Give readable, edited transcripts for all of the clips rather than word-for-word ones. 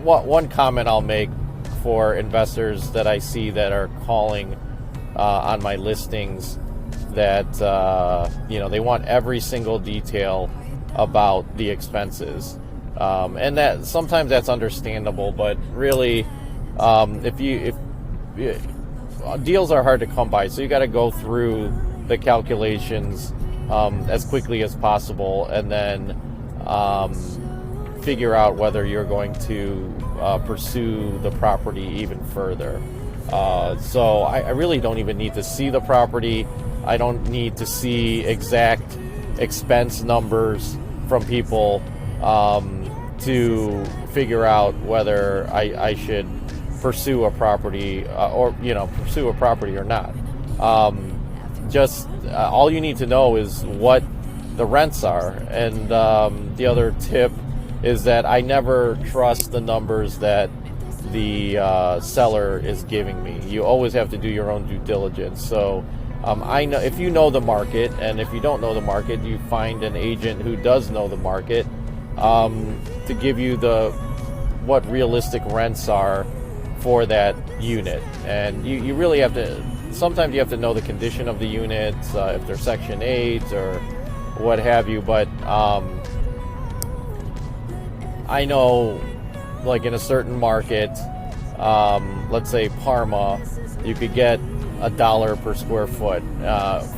One comment I'll make for investors that I see that are calling on my listings that they want every single detail about the expenses, and that sometimes that's understandable, but really, if deals are hard to come by, so you got to go through the calculations as quickly as possible, and then figure out whether you're going to pursue the property even further. So I really don't even need to see the property. I don't need to see exact expense numbers from people to figure out whether I should pursue a property or not. All you need to know is what the rents are. And the other tip is that I never trust the numbers that the seller is giving me. You always have to do your own due diligence. So I know if you know the market, and if you don't know the market, you find an agent who does know the market to give you what realistic rents are for that unit. And you really have to, sometimes you have to know the condition of the unit, if they're Section 8 or what have you, but I know, like in a certain market, let's say Parma, you could get $1 per square foot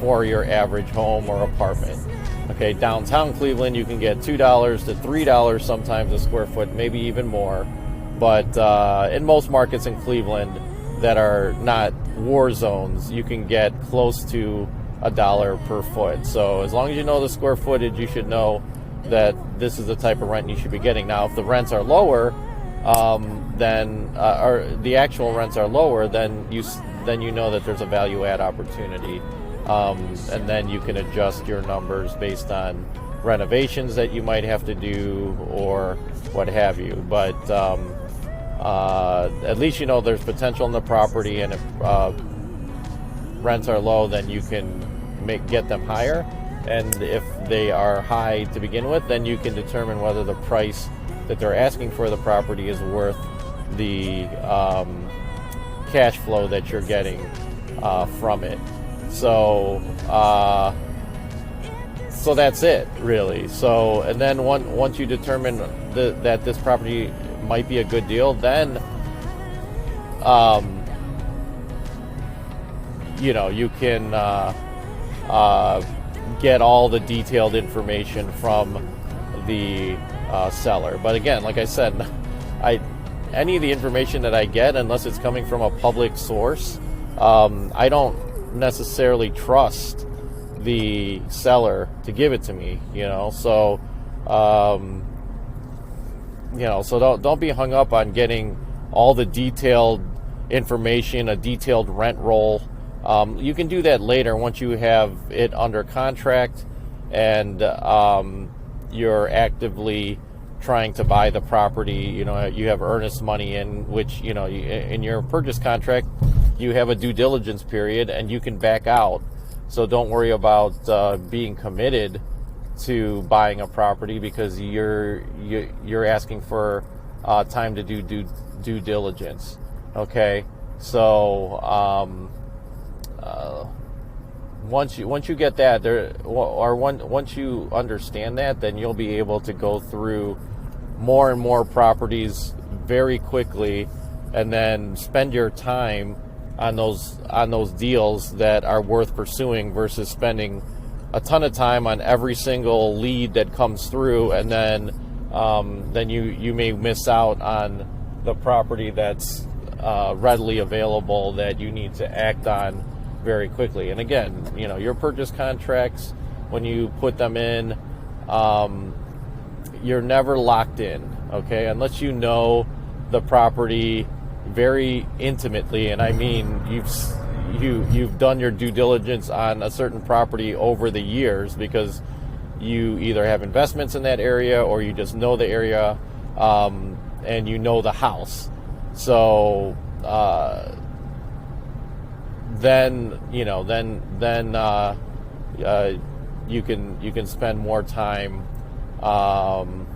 for your average home or apartment. Okay, downtown Cleveland, you can get $2 to $3 sometimes a square foot, maybe even more. But in most markets in Cleveland that are not war zones, you can get close to $1 per foot. So as long as you know the square footage, you should know that this is the type of rent you should be getting. Now, if the rents are lower, or the actual rents are lower, then you know that there's a value add opportunity, and then you can adjust your numbers based on renovations that you might have to do or what have you. But at least you know there's potential in the property, and if rents are low, then you can get them higher. And if they are high to begin with, then you can determine whether the price that they're asking for the property is worth the cash flow that you're getting from it. So that's it, really. So, and then once you determine that this property might be a good deal, then you can get all the detailed information from the seller. But again, like I said, any of the information that I get, unless it's coming from a public source, I don't necessarily trust the seller to give it to me. So don't be hung up on getting all the detailed information, a detailed rent roll. You can do that later once you have it under contract and you're actively trying to buy the property. You have earnest money in which, in your purchase contract, you have a due diligence period and you can back out. So don't worry about being committed to buying a property because you're asking for time to do due diligence. Okay, so once you get that once you understand that, then you'll be able to go through more and more properties very quickly, and then spend your time on those deals that are worth pursuing versus spending a ton of time on every single lead that comes through, and then you may miss out on the property that's readily available that you need to act on very quickly. And again, your purchase contracts, when you put them in, you're never locked in, okay, unless you know the property very intimately. And I mean, you've done your due diligence on a certain property over the years because you either have investments in that area or you just know the area, and you know the house. So then you can spend more time on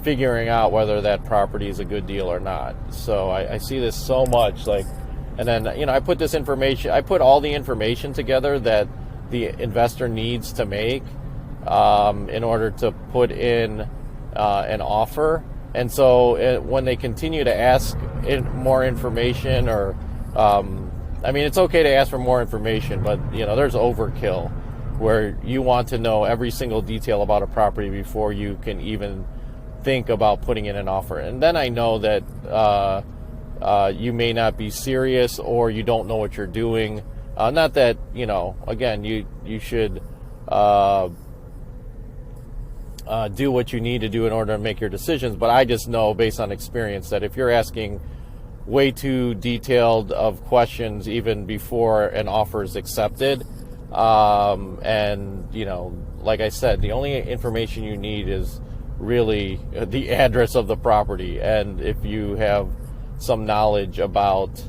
figuring out whether that property is a good deal or not. So I see this so much, like, and then I put all the information together that the investor needs to make in order to put in an offer. And so when they continue to ask more information, or it's okay to ask for more information, but there's overkill where you want to know every single detail about a property before you can even think about putting in an offer. And then I know that you may not be serious, or you don't know what you're doing. Not that, again, you should do what you need to do in order to make your decisions. But I just know based on experience that if you're asking way too detailed of questions even before an offer is accepted, and like I said, the only information you need is really the address of the property, and if you have some knowledge about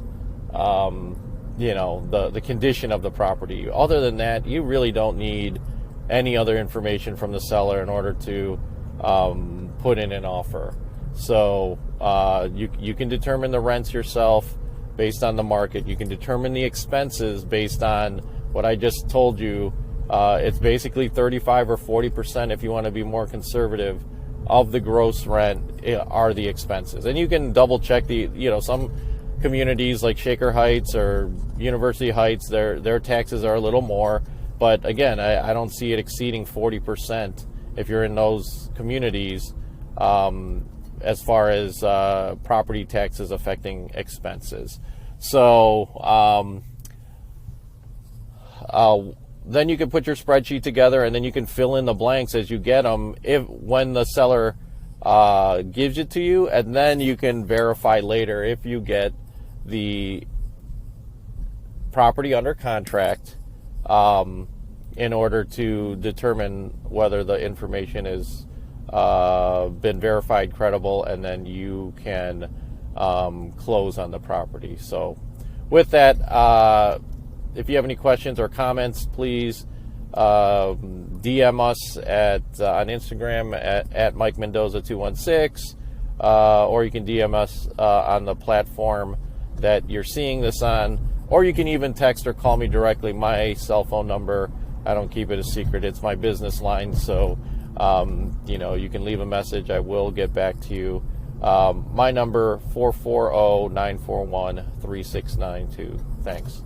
the condition of the property. Other than that, you really don't need any other information from the seller in order to put in an offer. So you can determine the rents yourself based on the market. You can determine the expenses based on what I just told you. It's basically 35 or 40%, if you want to be more conservative, of the gross rent are the expenses. And you can double check some communities like Shaker Heights or University Heights, their taxes are a little more. But again, I don't see it exceeding 40% if you're in those communities as far as property taxes affecting expenses. So then you can put your spreadsheet together, and then you can fill in the blanks as you get them when the seller gives it to you, and then you can verify later if you get the property under contract in order to determine whether the information has been verified credible, and then you can close on the property. So with that, if you have any questions or comments, please DM us on Instagram at Mike Mendoza 216, or you can DM us on the platform that you're seeing this on, or you can even text or call me directly. My cell phone number, I don't keep it a secret, it's my business line, so you can leave a message. I will get back to you. My number, 440-941-3692. Thanks.